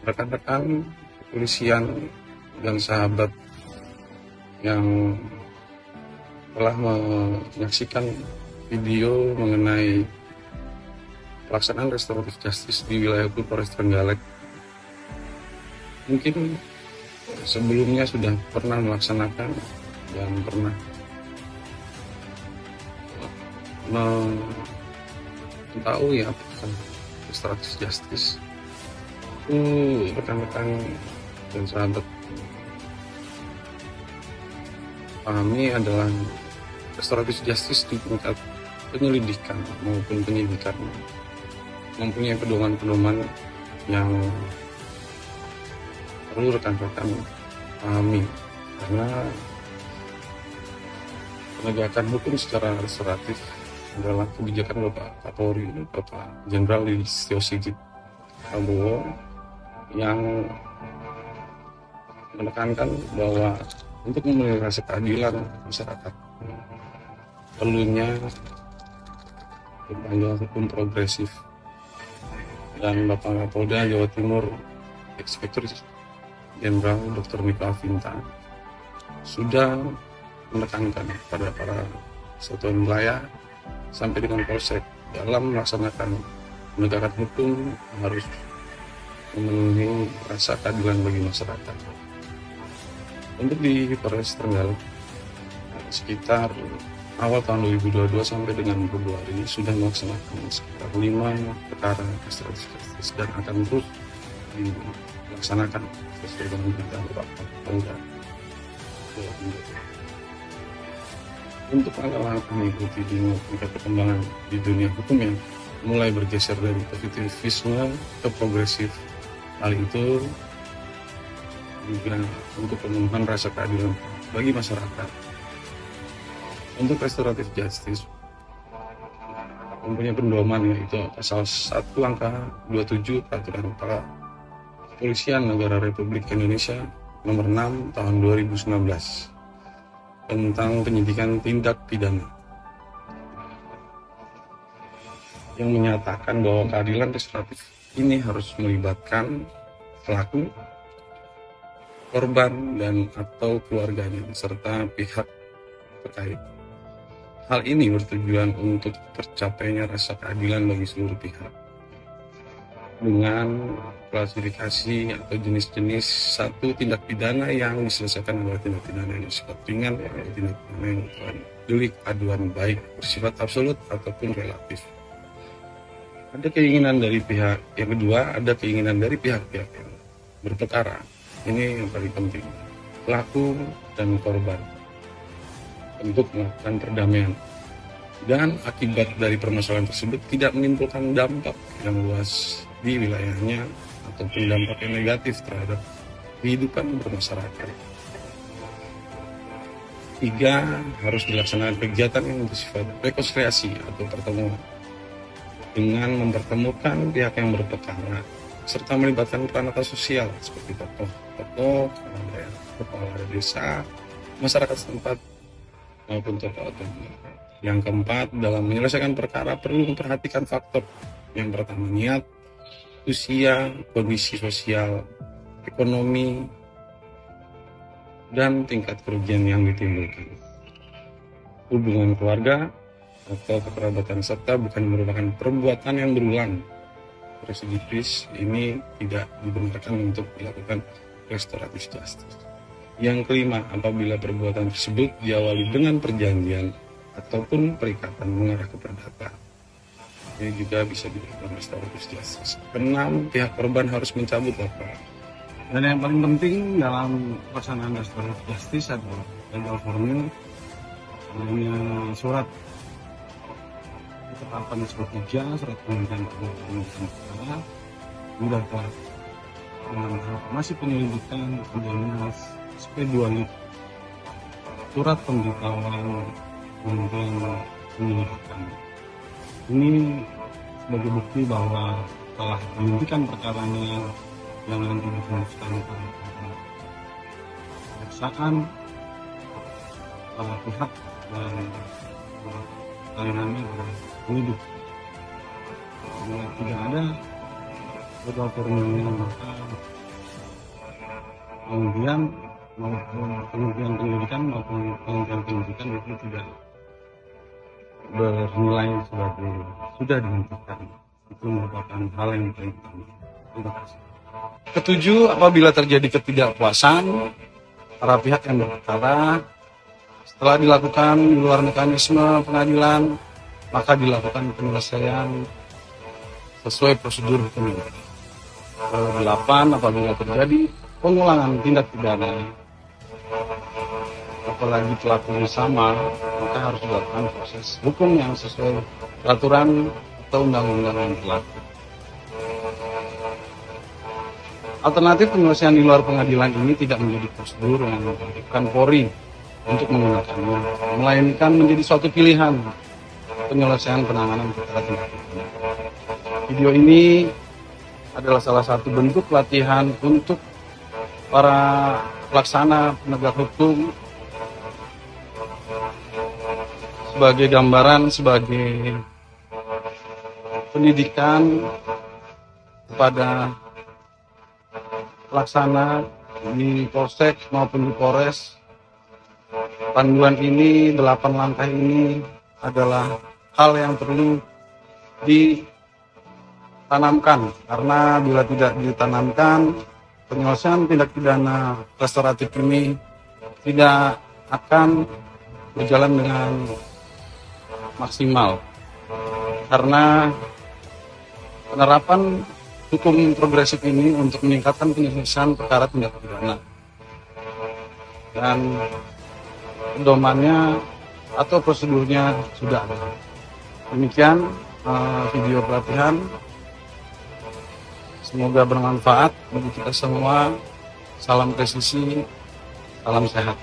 rekan-rekan kepolisian dan sahabat yang telah menyaksikan video mengenai pelaksanaan restoratif justice di wilayah Polres Trenggalek, mungkin sebelumnya sudah pernah melaksanakan dan pernah mengetahui apa restoratif justice itu. Rekan-rekan dan sahabat pahami adalah restoratif justice di tingkat penyelidikan maupun penyidikan mempunyai pedoman-pedoman yang perlu rekan-rekan pahami, karena penegakan hukum secara restoratif adalah kebijakan Bapak Kapolri, Bapak Jenderal Listio Sigit Prabowo, yang menekankan bahwa untuk memenuhi rasa keadilan masyarakat perlunya upaya hukum progresif, dan Bapak Kapolda Jawa Timur Inspektur Jenderal Dr. Mika Afinta sudah menekankan pada para satuan wilayah sampai dengan polsek dalam melaksanakan penegakan hukum harus memenuhi rasa keadilan bagi masyarakat. Untuk di Polres Trenggalek sekitar awal tahun 2022 sampai dengan Februari ini sudah melaksanakan sekitar 5 perkara restoratif justice dan akan terus dilaksanakan sesuai dengan perintah Bapak Kapolda. Untuk langkah mengikuti tingkat perkembangan di dunia hukum yang mulai bergeser dari positivisme ke progresif, hal itu juga untuk pemenuhan rasa keadilan bagi masyarakat. Untuk restoratif justice mempunyai pedoman, yaitu pasal 1 angka 27 Peraturan Kepolisian Negara Republik Indonesia nomor 6 tahun 2019 tentang penyidikan tindak pidana, yang menyatakan bahwa keadilan restoratif ini harus melibatkan pelaku, korban, dan atau keluarganya serta pihak terkait. Hal ini bertujuan untuk tercapainya rasa keadilan bagi seluruh pihak dengan klasifikasi atau jenis-jenis satu tindak pidana yang diselesaikan adalah tindak pidana yang bersifat ringan, yaitu tindak pidana yang merupakan delik aduan baik bersifat absolut ataupun relatif. Ada keinginan dari pihak yang kedua, ada keinginan dari pihak-pihak yang berperkara. Ini yang paling penting, pelaku dan korban, untuk melakukan perdamaian, dan akibat dari permasalahan tersebut tidak menimbulkan dampak yang luas di wilayahnya ataupun dampak yang negatif terhadap kehidupan bermasyarakat. 3, harus dilaksanakan kegiatan yang bersifat rekonsiliasi atau pertemuan dengan mempertemukan pihak yang berperkara serta melibatkan peran sosial seperti tokoh, kepala desa, masyarakat setempat maupun tokoh agama. Yang keempat, dalam menyelesaikan perkara perlu memperhatikan faktor yang pertama, niat, usia, kondisi sosial, ekonomi, dan tingkat kerugian yang ditimbulkan. Hubungan keluarga atau kekerabatan serta bukan merupakan perbuatan yang berulang residivis, ini tidak dibenarkan untuk dilakukan restoratif justice. Yang kelima, apabila perbuatan tersebut diawali dengan perjanjian ataupun perikatan mengarah ke perdata, ini juga bisa dilakukan restoratif justice. Keenam, pihak korban harus mencabut laporan. Dan yang paling penting dalam pelaksanaan restoratif justice adalah legal formil, adanya surat ketetapan SP3, surat penghentian perkara, sudah masih penyelidikan, adanya SP25, surat pemberitahuan penghentian penyelidikan. Ini sebagai bukti bahwa telah dihentikan perkaranya yang nanti difoniskan kejaksaan para pihak dan salinannya berhidup. Tidak ada Kedua formulnya, kemudian maupun penghentian penyidikan maupun penghentian penyidikan itu tidak bernilai sebagai sudah dihentikan. Itu merupakan hal yang paling utama. Terima kasih. Ketujuh, apabila terjadi ketidakpuasan para pihak yang berperkara setelah dilakukan di luar mekanisme pengadilan, maka dilakukan penyelesaian sesuai prosedur hukum. Delapan, apabila terjadi pengulangan tindak pidana, apalagi pelakunya sama, maka harus dilakukan proses hukum yang sesuai peraturan atau undang-undang yang berlaku. Alternatif penyelesaian di luar pengadilan ini tidak menjadi prosedur yang diwajibkan Polri untuk menggunakannya, melainkan menjadi suatu pilihan penyelesaian penanganan perkara tindak pidana. Video ini adalah salah satu bentuk pelatihan untuk para pelaksana penegak hukum sebagai gambaran, sebagai pendidikan kepada pelaksana di Polsek maupun di Polres. Panduan ini, 8 langkah ini adalah hal yang perlu ditanamkan, karena bila tidak ditanamkan, penyelesaian tindak pidana restoratif ini tidak akan berjalan dengan maksimal, karena penerapan hukum progresif ini untuk meningkatkan penyelesaian perkara tindak pidana dan pedomannya atau prosedurnya sudah ada. Demikian video pelatihan, semoga bermanfaat bagi kita semua. Salam presisi, salam sehat.